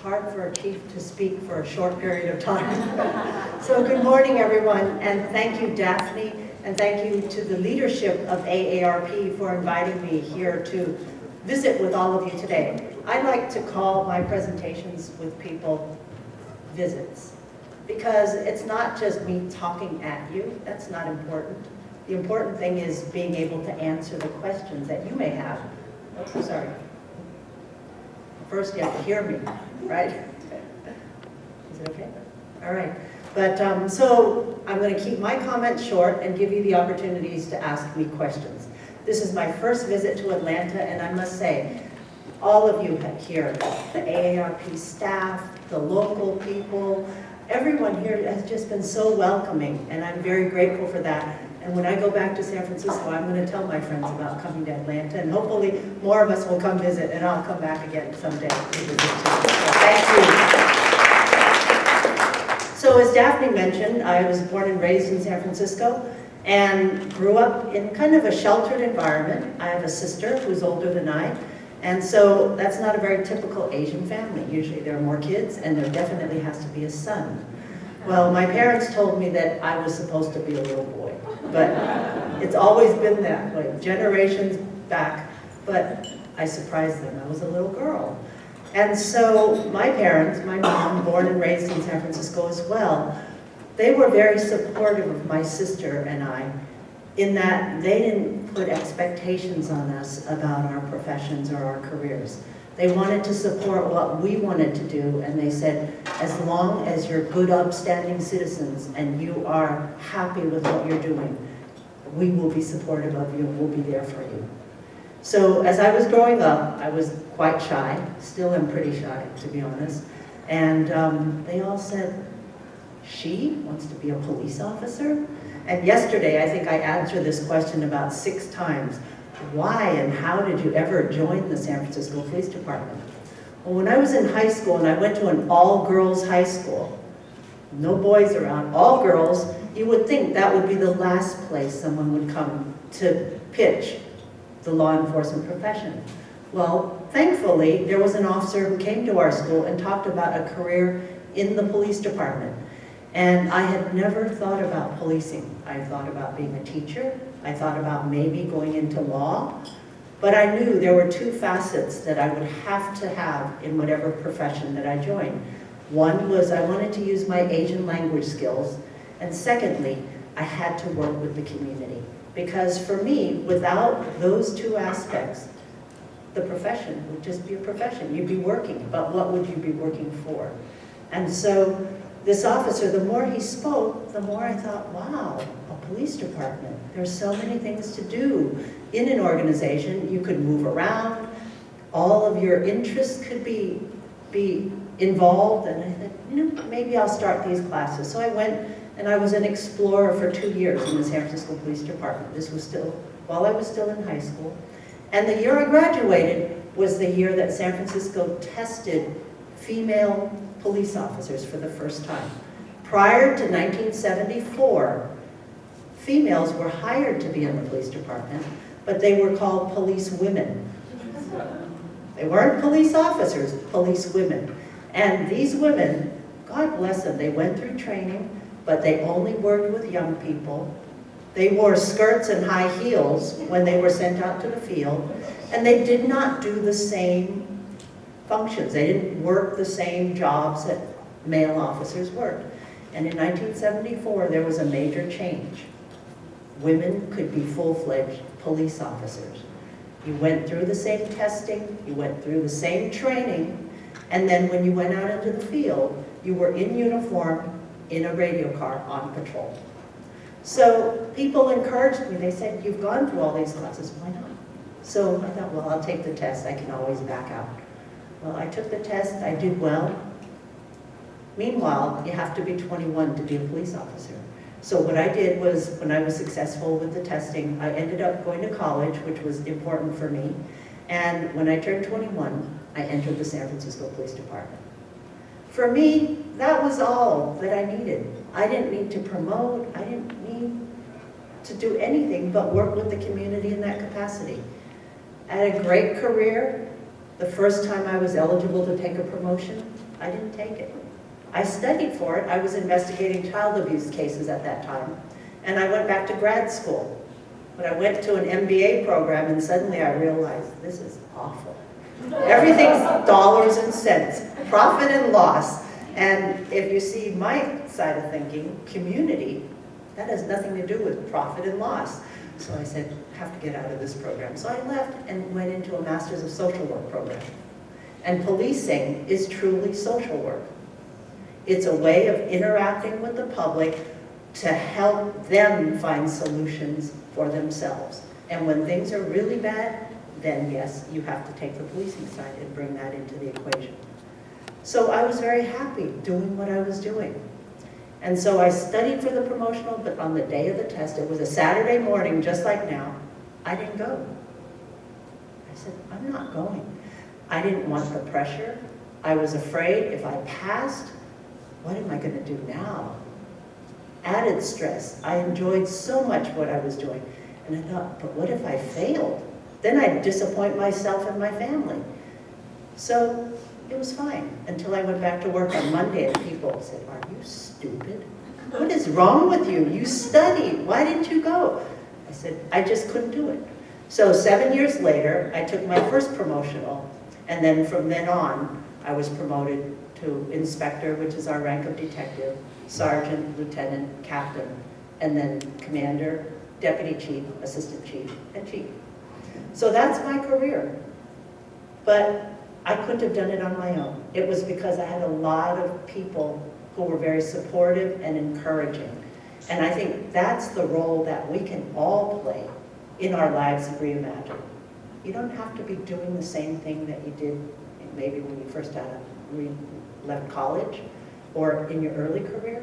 hard for a chief to speak for a short period of time. So good morning, everyone, and thank you, Daphne, and thank you to the leadership of AARP for inviting me here to visit with all of you today. I like to call my presentations with people visits, because it's not just me talking at you. That's not important. The important thing is being able to answer the questions that you may have. Oh, sorry. First, you have to hear me, right? Is it okay? All right. But so I'm going to keep my comments short and give you the opportunities to ask me questions. This is my first visit to Atlanta, and I must say, all of you here, the AARP staff, the local people, everyone here has just been so welcoming, and I'm very grateful for that. And when I go back to San Francisco, I'm going to tell my friends about coming to Atlanta, and hopefully more of us will come visit, and I'll come back again someday to visit too. So thank you. So as Daphne mentioned, I was born and raised in San Francisco and grew up in kind of a sheltered environment. I have a sister who's older than I, and so that's not a very typical Asian family. Usually there are more kids, and there definitely has to be a son. Well, my parents told me that I was supposed to be a little boy, but it's always been that way, generations back, but I surprised them. I was a little girl. And so my parents, my mom, born and raised in San Francisco as well, they were very supportive of my sister and I, in that they didn't put expectations on us about our professions or our careers. They wanted to support what we wanted to do, and they said, as long as you're good, upstanding citizens and you are happy with what you're doing, we will be supportive of you and we'll be there for you. So as I was growing up, I was quite shy, still am pretty shy, to be honest, and they all said, she wants to be a police officer? And yesterday, I think I answered this question about 6 times. Why and how did you ever join the San Francisco Police Department? Well, when I was in high school, and I went to an all-girls high school, no boys around, all girls, you would think that would be the last place someone would come to pitch the law enforcement profession. Well, thankfully, there was an officer who came to our school and talked about a career in the police department. And I had never thought about policing. I thought about being a teacher. I thought about maybe going into law. But I knew there were 2 facets that I would have to have in whatever profession that I joined. One was I wanted to use my Asian language skills. And secondly, I had to work with the community. Because for me, without those 2 aspects, the profession would just be a profession. You'd be working, but what would you be working for? And so this officer, the more he spoke, the more I thought, wow, a police department. There's so many things to do in an organization. You could move around. All of your interests could be involved. And I thought, you know, maybe I'll start these classes. So I went and I was an explorer for 2 years in the San Francisco Police Department. This was still, while I was still in high school. And the year I graduated was the year that San Francisco tested female police officers for the first time. Prior to 1974, females were hired to be in the police department, but they were called police women. They weren't police officers, police women. And these women, God bless them, they went through training, but they only worked with young people. They wore skirts and high heels when they were sent out to the field, and they did not do the same functions. They didn't work the same jobs that male officers worked. And in 1974, there was a major change. Women could be full-fledged police officers. You went through the same testing, you went through the same training, and then when you went out into the field, you were in uniform, in a radio car, on patrol. So people encouraged me. They said, you've gone through all these classes, why not? So I thought, well, I'll take the test. I can always back out. Well, I took the test, I did well. Meanwhile, you have to be 21 to be a police officer. So what I did was, when I was successful with the testing, I ended up going to college, which was important for me. And when I turned 21, I entered the San Francisco Police Department. For me, that was all that I needed. I didn't need to promote, I didn't need to do anything but work with the community in that capacity. I had a great career. The first time I was eligible to take a promotion, I didn't take it. I studied for it. I was investigating child abuse cases at that time. And I went back to grad school. But I went to an MBA program and suddenly I realized this is awful. Everything's dollars and cents, profit and loss. And if you see my side of thinking, community, that has nothing to do with profit and loss. So I said, I have to get out of this program. So I left and went into a Master's of Social Work program. And policing is truly social work. It's a way of interacting with the public to help them find solutions for themselves. And when things are really bad, then yes, you have to take the policing side and bring that into the equation. So I was very happy doing what I was doing. And so I studied for the promotional, but on the day of the test, it was a Saturday morning, just like now, I didn't go. I said, I'm not going. I didn't want the pressure. I was afraid if I passed, what am I going to do now? Added stress. I enjoyed so much what I was doing. And I thought, but what if I failed? Then I'd disappoint myself and my family. So it was fine until I went back to work on Monday and people said, are you stupid? What is wrong with you? You studied. Why didn't you go? I said, I just couldn't do it. So 7 years later, I took my first promotional. And then from then on, I was promoted to inspector, which is our rank of detective, sergeant, lieutenant, captain, and then commander, deputy chief, assistant chief, and chief. So that's my career. But I couldn't have done it on my own. It was because I had a lot of people who were very supportive and encouraging. And I think that's the role that we can all play in our lives of Reimagine. You don't have to be doing the same thing that you did maybe when you first left college or in your early career,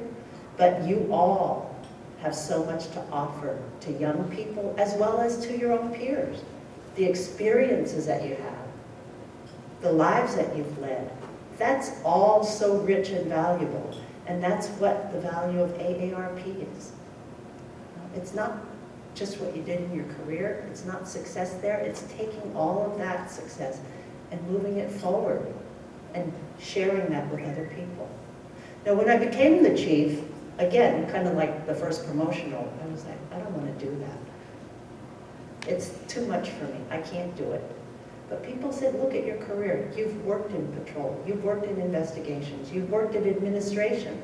but you all have so much to offer to young people as well as to your own peers. The experiences that you have, the lives that you've led, that's all so rich and valuable. And that's what the value of AARP is. It's not just what you did in your career, it's not success there, it's taking all of that success and moving it forward and sharing that with other people. Now when I became the chief, again, kind of like the first promotional, I was like, I don't want to do that. It's too much for me, I can't do it. But people said, look at your career. You've worked in patrol, you've worked in investigations, you've worked in administration.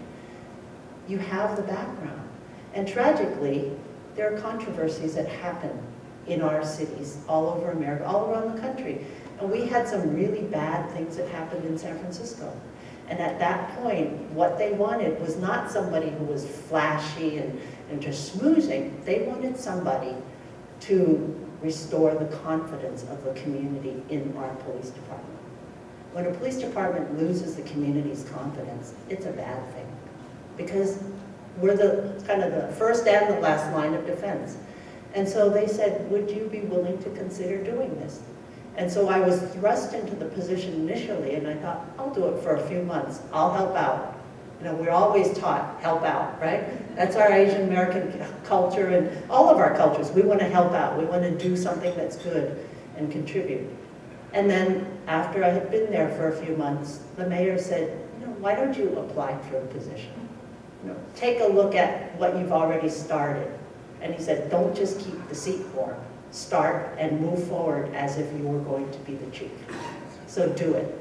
You have the background. And tragically, there are controversies that happen in our cities, all over America, all around the country. And we had some really bad things that happened in San Francisco. And at that point, what they wanted was not somebody who was flashy and just schmoozing. They wanted somebody to restore the confidence of the community in our police department. When a police department loses the community's confidence, it's a bad thing. Because we're the kind of the first and the last line of defense. And so they said, would you be willing to consider doing this? And so I was thrust into the position initially, and I thought, I'll do it for a few months. I'll help out. You know, we're always taught, help out, right? That's our Asian American culture and all of our cultures. We want to help out. We want to do something that's good and contribute. And then after I had been there for a few months, the mayor said, you know, why don't you apply for a position? You know, take a look at what you've already started. And he said, don't just keep the seat warm. Start and move forward as if you were going to be the chief. So do it.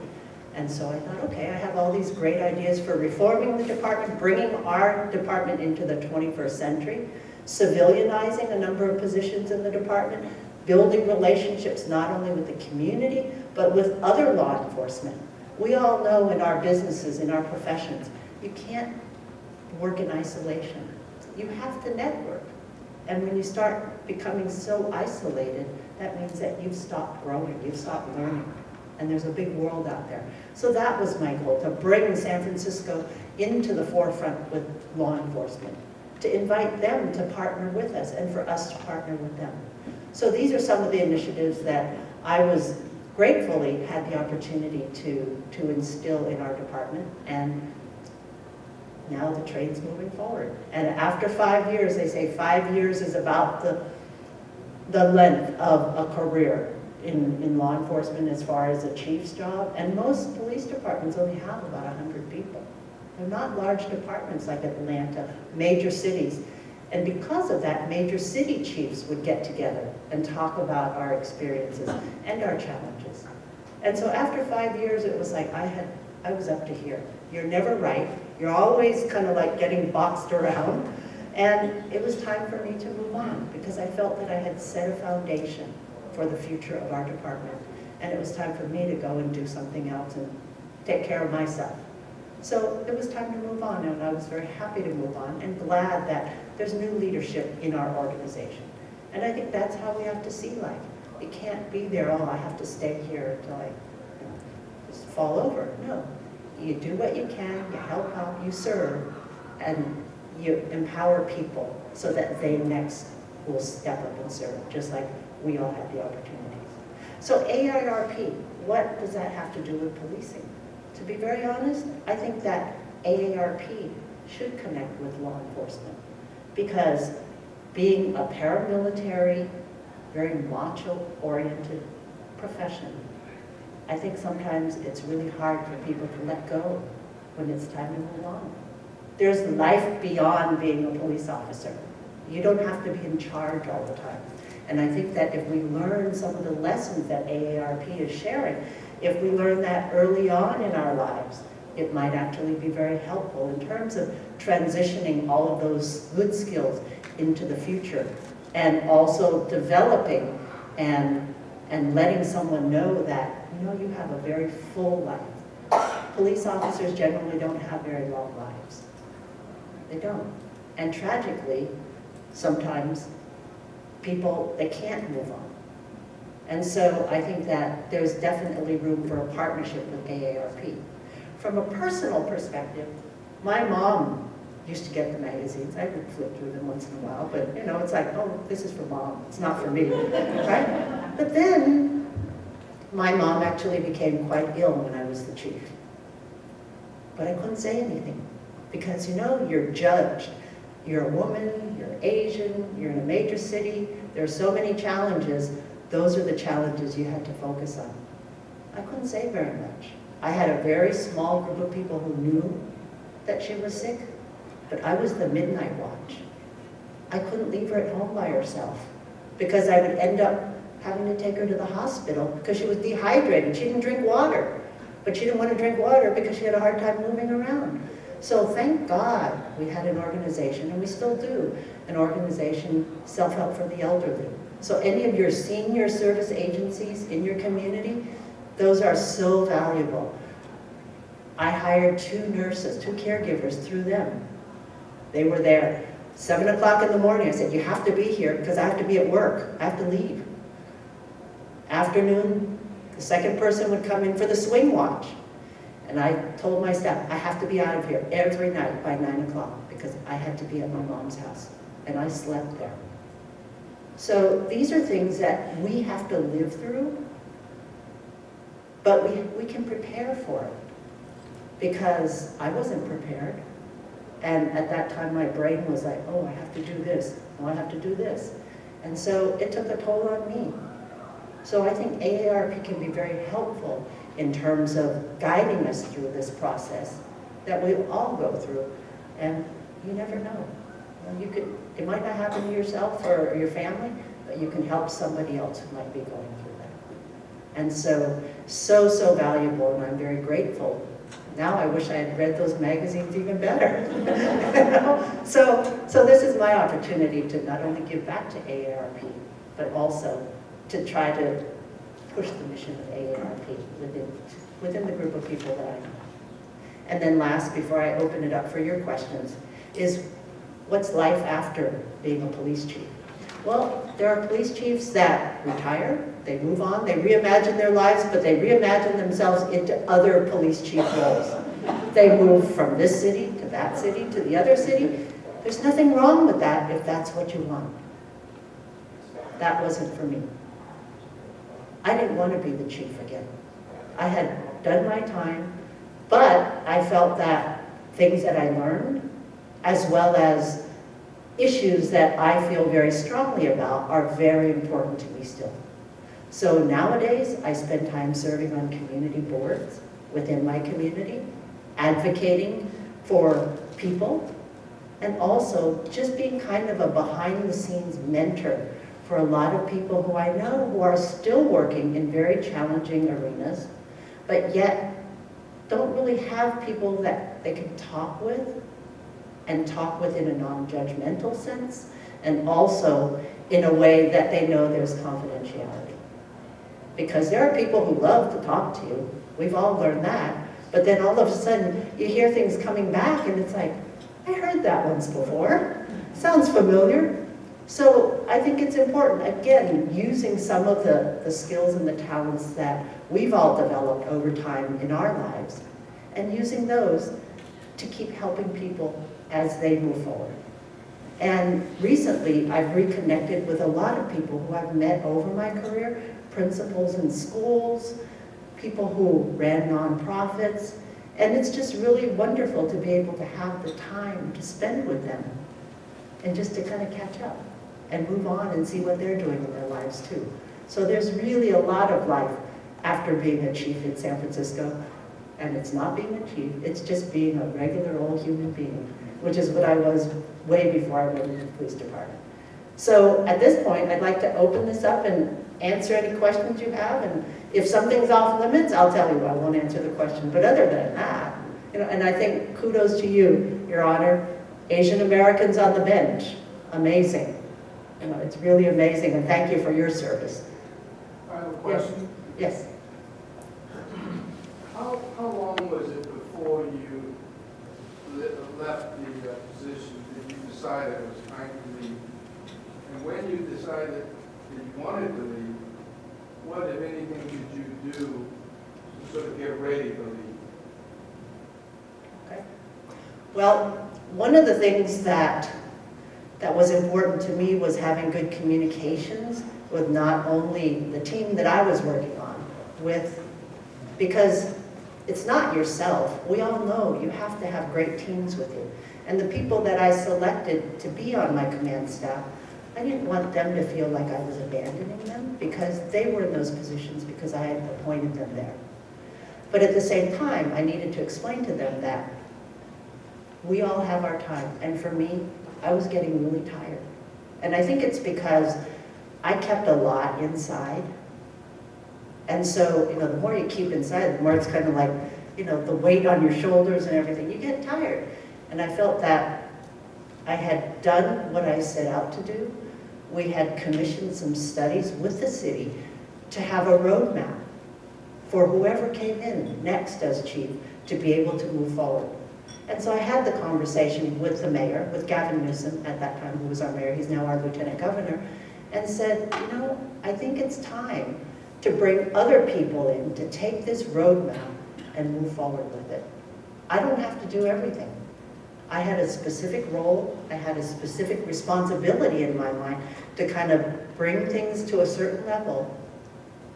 And so I thought, okay, I have all these great ideas for reforming the department, bringing our department into the 21st century, civilianizing a number of positions in the department, building relationships not only with the community, but with other law enforcement. We all know in our businesses, in our professions, you can't work in isolation. You have to network. And when you start becoming so isolated, that means that you've stopped growing, you've stopped learning. And there's a big world out there. So that was my goal, to bring San Francisco into the forefront with law enforcement, to invite them to partner with us and for us to partner with them. So these are some of the initiatives that I was gratefully had the opportunity to instill in our department. And now the train's moving forward. And after 5 years, they say 5 years is about the length of a career. in law enforcement as far as a chief's job, and most police departments only have about 100 people. They're not large departments like Atlanta, major cities. And because of that, major city chiefs would get together and talk about our experiences and our challenges. And so after 5 years, it was like I was up to here. You're never right. You're always kind of like getting boxed around. And it was time for me to move on because I felt that I had set a foundation for the future of our department. And it was time for me to go and do something else and take care of myself. So it was time to move on, and I was very happy to move on and glad that there's new leadership in our organization. And I think that's how we have to see life. It can't be there, oh, I have to stay here until I just fall over. No, you do what you can, you help out, you serve, and you empower people so that they next will step up and serve, just like we all have the opportunities. So AARP, what does that have to do with policing? To be very honest, I think that AARP should connect with law enforcement because being a paramilitary, very macho-oriented profession, I think sometimes it's really hard for people to let go when it's time to move on. There's life beyond being a police officer. You don't have to be in charge all the time. And I think that if we learn some of the lessons that AARP is sharing, if we learn that early on in our lives, it might actually be very helpful in terms of transitioning all of those good skills into the future and also developing and letting someone know that, you know, you have a very full life. Police officers generally don't have very long lives. They don't. And tragically, sometimes people, they can't move on. And so I think that there's definitely room for a partnership with AARP. From a personal perspective, my mom used to get the magazines. I would flip through them once in a while, but you know, it's like, oh, this is for mom, it's not for me, right? But then my mom actually became quite ill when I was the chief. But I couldn't say anything because, you know, you're judged. You're a woman, you're Asian, you're in a major city, there are so many challenges. Those are the challenges you had to focus on. I couldn't say very much. I had a very small group of people who knew that she was sick, but I was the midnight watch. I couldn't leave her at home by herself because I would end up having to take her to the hospital because she was dehydrated. She didn't drink water, but she didn't want to drink water because she had a hard time moving around. So thank God we had an organization, and we still do, an organization, Self-Help for the Elderly. So any of your senior service agencies in your community, those are so valuable. I hired 2 nurses, 2 caregivers through them. They were there. 7 o'clock in the morning, I said, you have to be here because I have to be at work. I have to leave. Afternoon, the second person would come in for the swing watch. And I told my staff, I have to be out of here every night by 9 o'clock because I had to be at my mom's house. And I slept there. So these are things that we have to live through, but we can prepare for it because I wasn't prepared. And at that time, my brain was like, oh, I have to do this. Oh, I have to do this. And so it took a toll on me. So I think AARP can be very helpful in terms of guiding us through this process that we all go through. And you never know. It might not happen to yourself or your family, but you can help somebody else who might be going through that. And so valuable, and I'm very grateful. Now I wish I had read those magazines even better. So this is my opportunity to not only give back to AARP, but also to try to push the mission of AARP within the group of people that I know. And then last, before I open it up for your questions, is what's life after being a police chief? Well, there are police chiefs that retire, they move on, they reimagine their lives, but they reimagine themselves into other police chief roles. They move from this city to that city to the other city. There's nothing wrong with that if that's what you want. That wasn't for me. I didn't want to be the chief again. I had done my time, but I felt that things that I learned, as well as issues that I feel very strongly about, are very important to me still. So nowadays, I spend time serving on community boards within my community, advocating for people, and also just being kind of a behind-the-scenes mentor for a lot of people who I know who are still working in very challenging arenas, but yet don't really have people that they can talk with, and talk with in a non-judgmental sense, and also in a way that they know there's confidentiality. Because there are people who love to talk to you, we've all learned that, but then all of a sudden you hear things coming back and it's like, I heard that once before, sounds familiar. So I think it's important, again, using some of the skills and the talents that we've all developed over time in our lives, and using those to keep helping people as they move forward. And recently, I've reconnected with a lot of people who I've met over my career, principals in schools, people who ran nonprofits, and it's just really wonderful to be able to have the time to spend with them and just to kind of catch up and move on and see what they're doing in their lives too. So there's really a lot of life after being a chief in San Francisco, and it's not being a chief, it's just being a regular old human being, which is what I was way before I went into the police department. So at this point, I'd like to open this up and answer any questions you have, and if something's off limits, I'll tell you I won't answer the question, but other than that, and I think kudos to you, Your Honor, Asian Americans on the bench, amazing. It's really amazing, and thank you for your service. I have a question. Yes. How long was it before you left the position that you decided it was time to leave? And when you decided that you wanted to leave, what, if anything, did you do to sort of get ready to leave? Okay. Well, one of the things that was important to me was having good communications with not only the team that I was working on, because it's not yourself. We all know you have to have great teams with you. And the people that I selected to be on my command staff, I didn't want them to feel like I was abandoning them, because they were in those positions because I had appointed them there. But at the same time, I needed to explain to them that we all have our time. And for me, I was getting really tired. And I think it's because I kept a lot inside. And so, the more you keep inside, the more it's kind of like, the weight on your shoulders and everything, you get tired. And I felt that I had done what I set out to do. We had commissioned some studies with the city to have a roadmap for whoever came in next as chief to be able to move forward. And so I had the conversation with the mayor, with Gavin Newsom at that time, who was our mayor, he's now our lieutenant governor, and said, I think it's time to bring other people in to take this roadmap and move forward with it. I don't have to do everything. I had a specific role, I had a specific responsibility in my mind to kind of bring things to a certain level,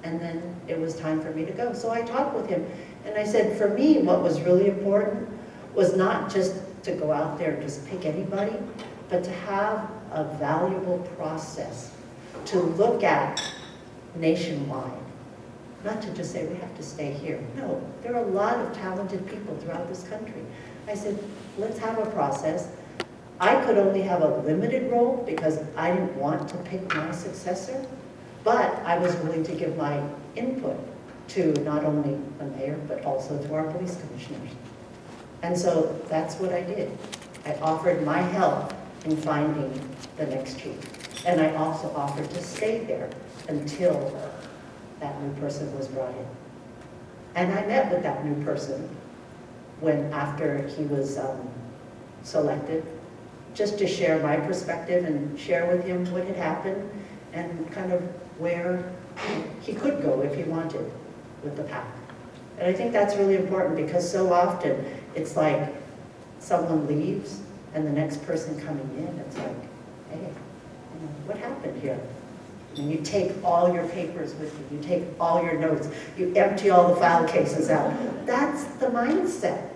and then it was time for me to go. So I talked with him, and I said, for me, what was really important was not just to go out there and just pick anybody, but to have a valuable process to look at nationwide. Not to just say we have to stay here. No, there are a lot of talented people throughout this country. I said, let's have a process. I could only have a limited role because I didn't want to pick my successor, but I was willing to give my input to not only the mayor, but also to our police commissioners. And so that's what I did. I offered my help in finding the next chief. And I also offered to stay there until that new person was brought in. And I met with that new person after he was selected, just to share my perspective and share with him what had happened and kind of where he could go if he wanted with the pack. And I think that's really important, because so often it's like someone leaves and the next person coming in, it's like, hey, what happened here? And you take all your papers with you, you take all your notes, you empty all the file cases out. That's the mindset.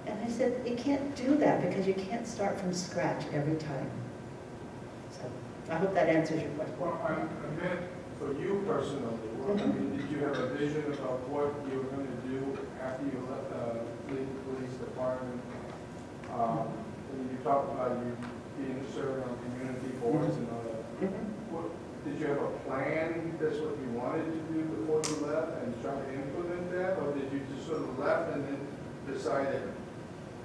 And I said, you can't do that, because you can't start from scratch every time. So I hope that answers your question. Well, I meant for you personally, I mean, did you have a vision about what you were going to do after you leave the police department? And you talked about you being serving on community boards and all that. Did you have a plan? That's what you wanted to do before you left and try to implement that? Or did you just sort of left and then decided,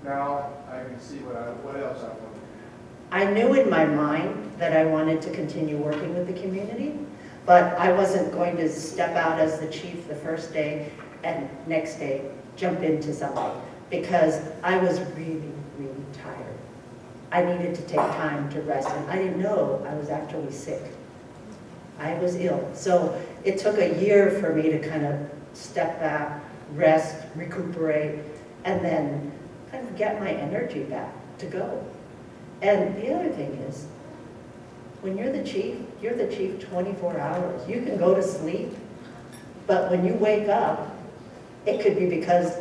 now I can see what else I want to do? I knew in my mind that I wanted to continue working with the community, but I wasn't going to step out as the chief the first day and next day jump into something, because I was really, really tired. I needed to take time to rest, and I didn't know I was actually sick. I was ill. So it took a year for me to kind of step back, rest, recuperate, and then kind of get my energy back to go. And the other thing is, when you're the chief 24 hours. You can go to sleep, but when you wake up, it could be because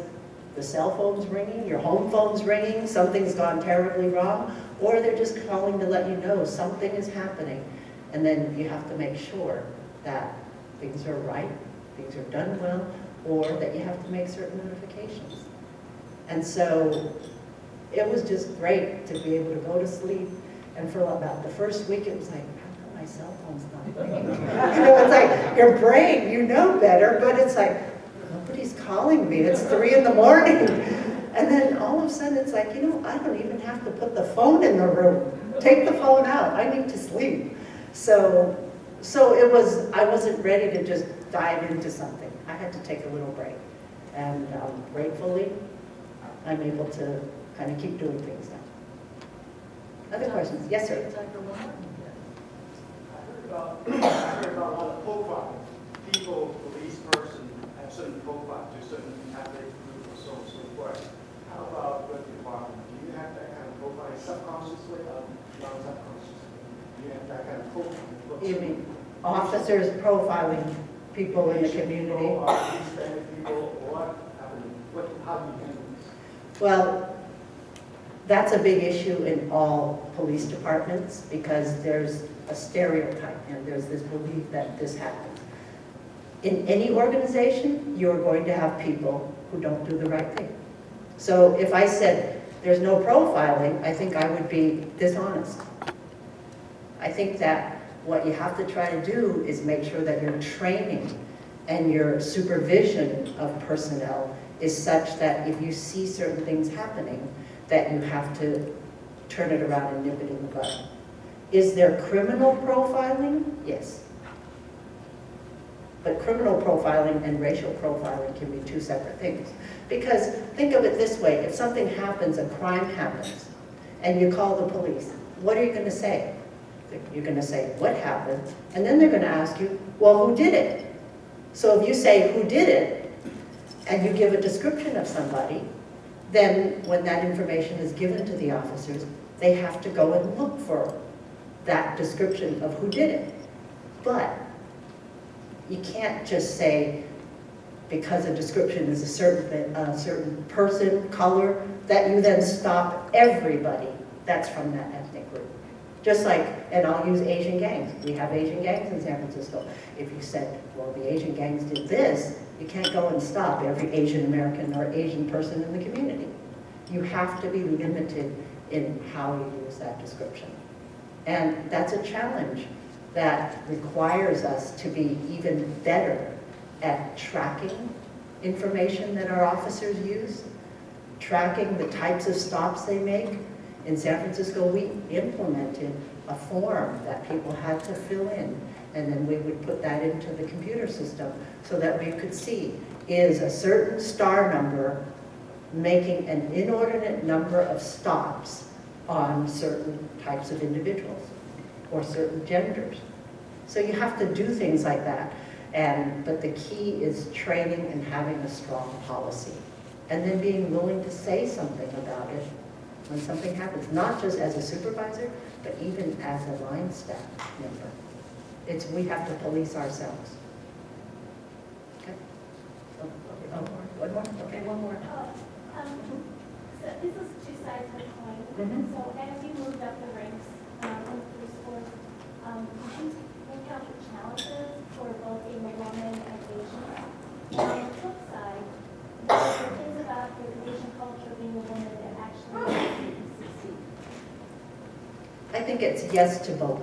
the cell phone's ringing, your home phone's ringing, something's gone terribly wrong, or they're just calling to let you know something is happening. And then you have to make sure that things are right, things are done well, or that you have to make certain notifications. And so it was just great to be able to go to sleep. And for about the first week, it was like, how come my cell phone's not ringing? It's like your brain, you know better, but it's like, nobody's calling me. It's 3 in the morning. And then all of a sudden, it's like, I don't even have to put the phone in the room. Take the phone out. I need to sleep. So I wasn't ready to just dive into something. I had to take a little break. And gratefully, I'm able to kind of keep doing things now. Other questions? Yes, sir. I heard about a lot of profiling. People, police person, have certain profiles, do certain athletic group or so and so forth. How about with the department? Do you have that kind of profiling subconsciously or non-subconsciously? Do you have that kind of profiling? You mean officers profiling people in the community? Or police people, or how do you handle this? Well, that's a big issue in all police departments, because there's a stereotype and there's this belief that this happens. In any organization, you're going to have people who don't do the right thing. So if I said there's no profiling, I think I would be dishonest. I think that what you have to try to do is make sure that your training and your supervision of personnel is such that if you see certain things happening, that you have to turn it around and nip it in the bud. Is there criminal profiling? Yes. But criminal profiling and racial profiling can be two separate things. Because think of it this way, if something happens, a crime happens, and you call the police, what are you going to say? You're going to say, what happened? And then they're going to ask you, well, who did it? So if you say, who did it, and you give a description of somebody, then when that information is given to the officers, they have to go and look for that description of who did it. But you can't just say, because a description is a certain person, color, that you then stop everybody that's from that ethnic group. Just like, and I'll use Asian gangs. We have Asian gangs in San Francisco. If you said, well, the Asian gangs did this, you can't go and stop every Asian American or Asian person in the community. You have to be limited in how you use that description. And that's a challenge that requires us to be even better at tracking information that our officers use, tracking the types of stops they make. In San Francisco, we implemented a form that people had to fill in, and then we would put that into the computer system so that we could see, is a certain star number making an inordinate number of stops on certain types of individuals or certain genders. So you have to do things like that, but the key is training and having a strong policy, and then being willing to say something about it when something happens, not just as a supervisor, but even as a line staff member. We have to police ourselves. Okay. Oh, one more? Okay, one more. So this is two sides of the coin. Mhm. So as you moved up the ranks in the police force, did you encounter challenges for both being a woman and think it's yes to both.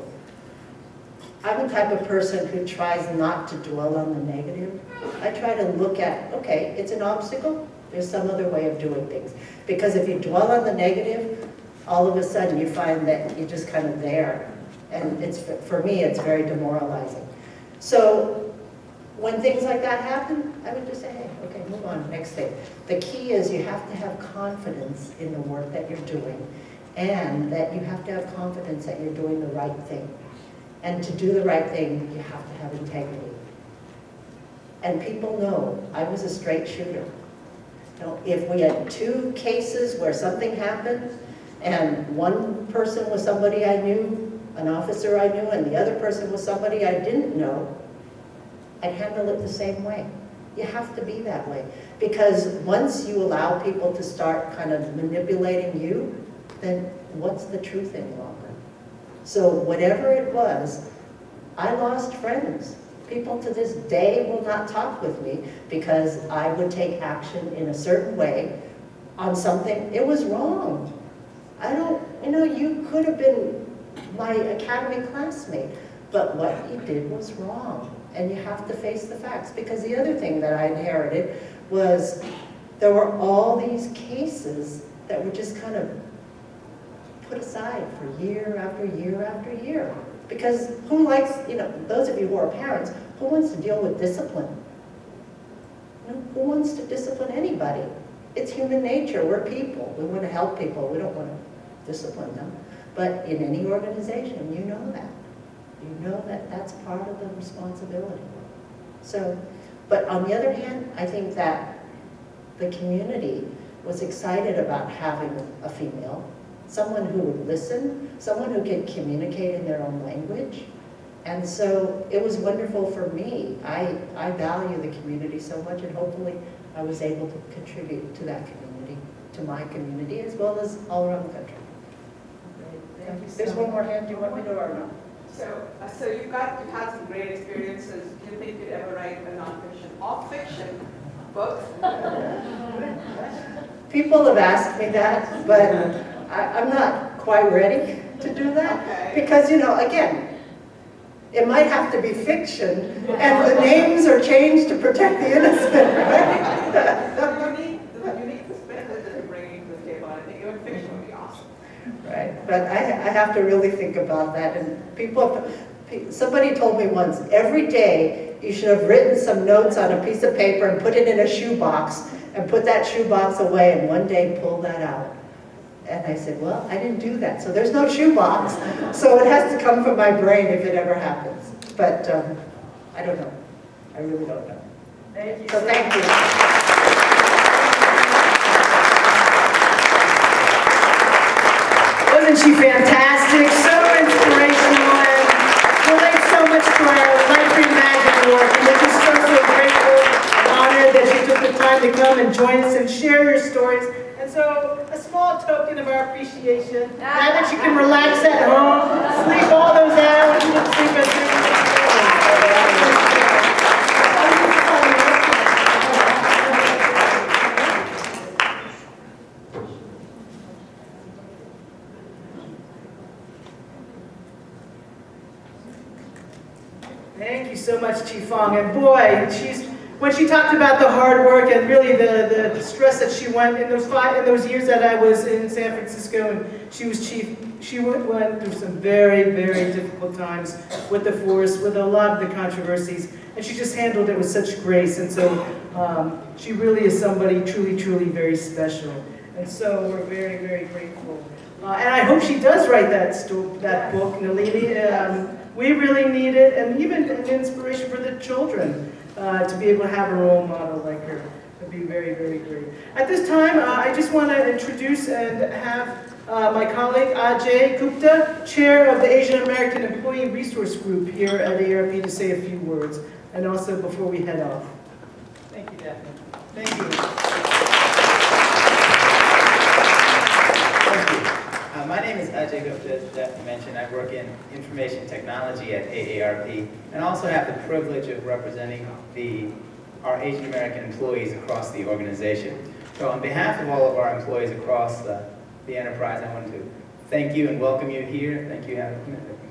I'm the type of person who tries not to dwell on the negative. I try to look at, okay, it's an obstacle, there's some other way of doing things. Because if you dwell on the negative, all of a sudden you find that you're just kind of there. And it's, for me, it's very demoralizing. So when things like that happen, I would just say, hey, okay, move on, next thing. The key is you have to have confidence in the work that you're doing, and that you have to have confidence that you're doing the right thing. And to do the right thing, you have to have integrity. And people know I was a straight shooter. You know, if we had 2 cases where something happened, and one person was somebody I knew, an officer I knew, and the other person was somebody I didn't know, I'd handle it the same way. You have to be that way. Because once you allow people to start kind of manipulating you, then what's the truth any longer? So whatever it was, I lost friends. People to this day will not talk with me because I would take action in a certain way on something. It was wrong. You could have been my academy classmate, but what you did was wrong. And you have to face the facts. Because the other thing that I inherited was there were all these cases that were just kind of put aside for year after year after year. Because who likes, those of you who are parents, who wants to deal with discipline? Who wants to discipline anybody? It's human nature. We're people. We want to help people. We don't want to discipline them. But in any organization, you know that. You know that that's part of the responsibility. So, but on the other hand, I think that the community was excited about having a female, someone who would listen, someone who could communicate in their own language. And so it was wonderful for me. I value the community so much, and hopefully I was able to contribute to that community, to my community, as well as all around the country. There's one more hand. Do you want me to or no? So you've had some great experiences. Do you think you'd ever write a nonfiction or fiction book? People have asked me that, but I'm not quite ready to do that. Okay. Because, again, it might have to be fiction, and the names are changed to protect the innocent, right? The unique perspective that you're bringing to the table, I think even fiction would be awesome. Right, but I have to really think about that. And somebody told me once, every day you should have written some notes on a piece of paper and put it in a shoebox, and put that shoebox away, and one day pull that out. And I said, well, I didn't do that, so there's no shoebox. So it has to come from my brain if it ever happens. But I don't know. I really don't know. Thank you. So thank you. Wasn't she fantastic? So inspirational and relates so much to our Life Reimagined work. And we're just so grateful and honored that you took the time to come and join us and share your stories. And so, a small token of our appreciation, now that you can relax at home, sleep all those hours, you can sleep at Thank you so much, Chief Fong. And boy, when she talked about the hard work and really the stress that she went in those years that I was in San Francisco and she was chief, she went through some very, very difficult times with the force, with a lot of the controversies, and she just handled it with such grace. And so she really is somebody truly, truly very special. And so we're very, very grateful. And I hope she does write that book, Nalini. We really need it, and even an inspiration for the children to be able to have a role model like her. Would be very, very great. At this time, I just want to introduce and have my colleague Ajay Gupta, Chair of the Asian American Employee Resource Group here at AARP, to say a few words, and also before we head off. Thank you, Daphne. Thank you. My name is Ajay Gupta, as Daphne mentioned. I work in information technology at AARP, and also have the privilege of representing our Asian American employees across the organization. So on behalf of all of our employees across the enterprise, I wanted to thank you and welcome you here. Thank you,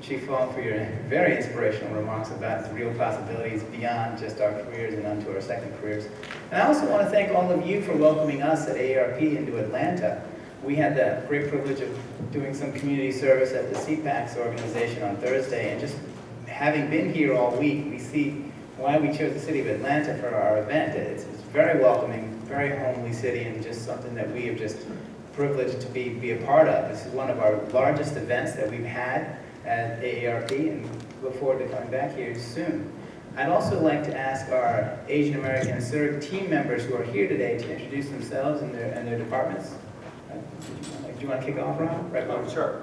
Chief Fong, for your very inspirational remarks about the real possibilities beyond just our careers and onto our second careers. And I also want to thank all of you for welcoming us at AARP into Atlanta. We had the great privilege of doing some community service at the CPAC's organization on Thursday, and just having been here all week, we see why we chose the city of Atlanta for our event. It's very welcoming, very homely city, and just something that we have just privileged to be a part of. This is one of our largest events that we've had at AARP, and look forward to coming back here soon. I'd also like to ask our Asian American and CERG team members who are here today to introduce themselves and their departments. Do you want to kick off, Ron? Right, Ron? Sure.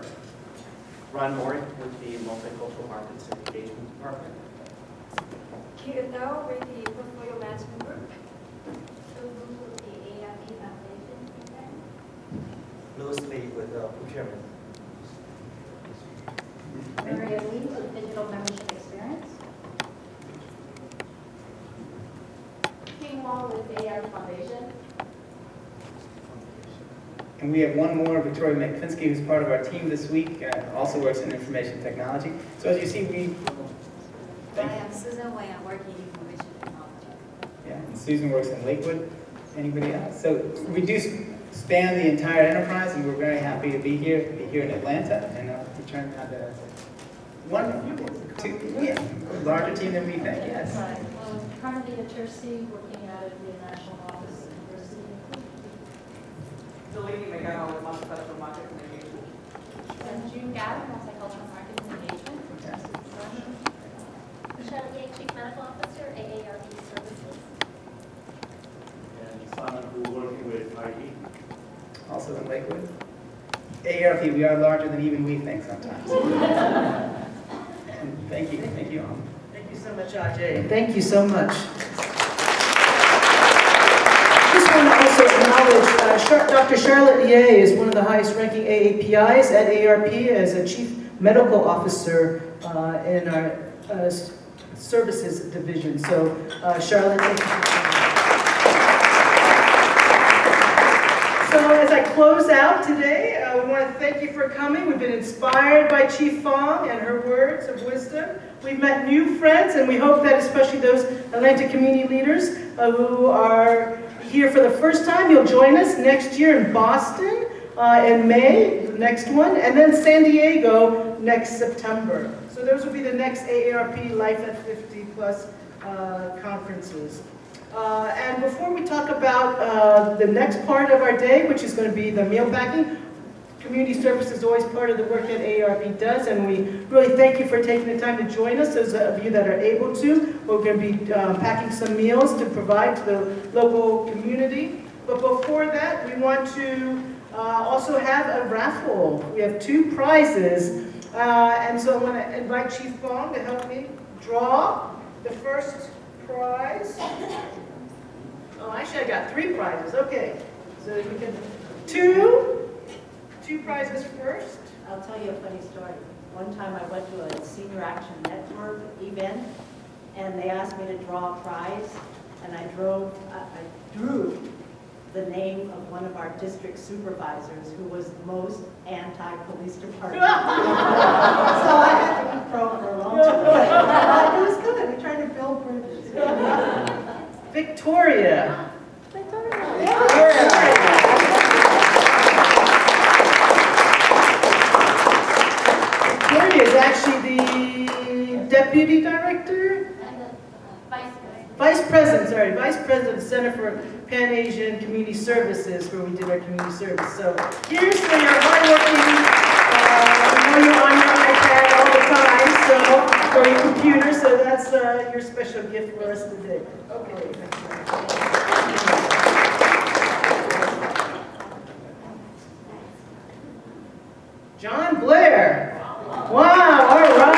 Ron Mori with the Multicultural Markets and Engagement Department. Kira Tao with the Portfolio Management Group. So with the ARP Foundation. Louis Lee with procurement. Maria Lee with Digital Membership Experience. King Wong with the ARP Foundation. And we have one more, Victoria McFinsky, who's part of our team this week, also works in information technology. So as you see, I am Susan Wei. I'm working in information technology. Yeah, and Susan works in Lakewood. Anybody else? So we do span the entire enterprise, and we're very happy to be here in Atlanta, and return to the larger team than we think. Yes. Currently at Jersey, working out of the national office in Jersey. Delaney McGowan with Multicultural Markets and Engagement. And June Gao, Multicultural Markets and Engagement. Michelle Yang, Chief Medical Officer, AARP Services. And Simon, who working with IE. Also in Lakewood. AARP, we are larger than even we think sometimes. Thank you all. Thank you so much, Ajay. Thank you so much. I just want to also acknowledge Dr. Charlotte Ye is one of the highest ranking AAPIs at AARP as a Chief Medical Officer in our Services Division. So, Charlotte, thank you for coming. So as I close out today, we want to thank you for coming. We've been inspired by Chief Fong and her words of wisdom. We've met new friends, and we hope that especially those Atlanta community leaders who are here for the first time, you'll join us next year in Boston in May, the next one, and then San Diego next September. So those will be the next AARP Life at 50 Plus conferences. And before we talk about the next part of our day, which is going to be the meal packing, community service is always part of the work that AARP does, and we really thank you for taking the time to join us, those of you that are able to. We're going to be packing some meals to provide to the local community. But before that, we want to also have a raffle. We have 2 prizes, and so I want to invite Chief Fong to help me draw the first prize. Oh, actually, I got 3 prizes. Okay, so we can two prizes first. I'll tell you a funny story. One time I went to a Senior Action Network event, and they asked me to draw a prize, and I drew the name of one of our district supervisors who was the most anti-police department. So I had to be pro for a long time. It was good. We tried to build bridges. Victoria. Victoria is actually the deputy director? Vice President of the Center for Pan-Asian Community Services, where we did our community service. So here's for your hardworking, I know you're on your iPad all the time, so, or your computer, so that's your special gift for us today. Okay. John Blair. Wow, all right.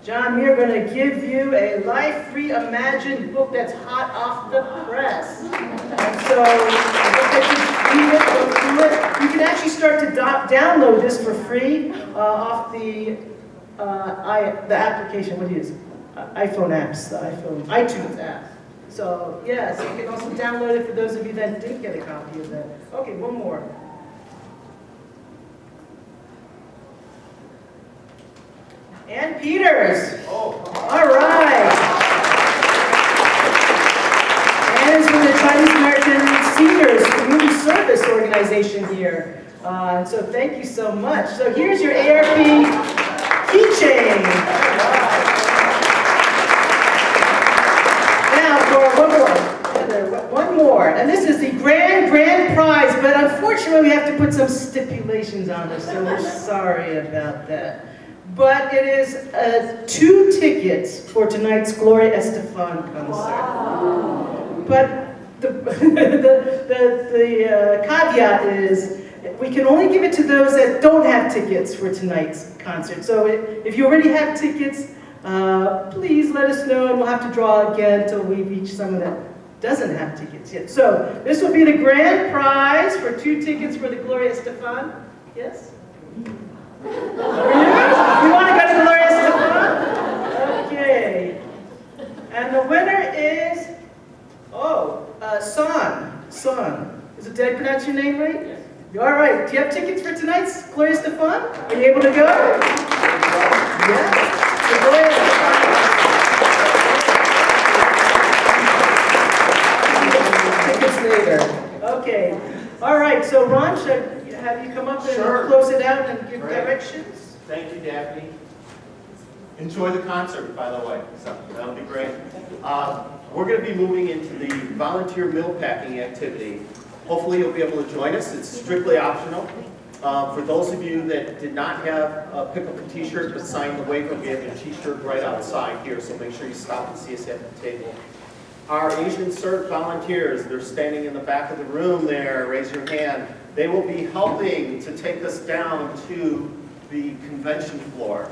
John, we are going to give you a Life Reimagined book that's hot off the press. And so, read it, go through it. You can actually start to download this for free off the application. What do you use? iPhone apps, the iTunes app. So, yeah, so you can also download it for those of you that didn't get a copy of that. Okay, one more. Ann Peters. Oh, All right. Ann is from the Chinese American Seniors Community Service Organization here. So thank you so much. So here's your ARP keychain. Now for one more. And this is the grand prize, but unfortunately we have to put some stipulations on this, so we're sorry about that. But it is 2 tickets for tonight's Gloria Estefan concert. Wow. But the caveat is we can only give it to those that don't have tickets for tonight's concert. So if you already have tickets, please let us know, and we'll have to draw again until we reach someone that doesn't have tickets yet. So this will be the grand prize for 2 tickets for the Gloria Estefan. Yes? You want to go to Gloria Estefan? Okay. And the winner is, Son. Did I pronounce your name right? Yes. All right. Do you have tickets for tonight's Gloria Estefan? Are you able to go? Yeah. So Gloria Estefan. Tickets later. Okay. All right. So Ron, should I have you come up and close it out and give directions? Thank you, Daphne. Enjoy the concert, by the way, so that'll be great. We're going to be moving into the volunteer meal packing activity. Hopefully you'll be able to join us. It's strictly optional. For those of you that did not have pick up a t-shirt but signed the waiver, we have a t-shirt right outside here, so make sure you stop and see us at the table. Our Asian CERT volunteers, they're standing in the back of the room there. Raise your hand. They will be helping to take us down to the convention floor.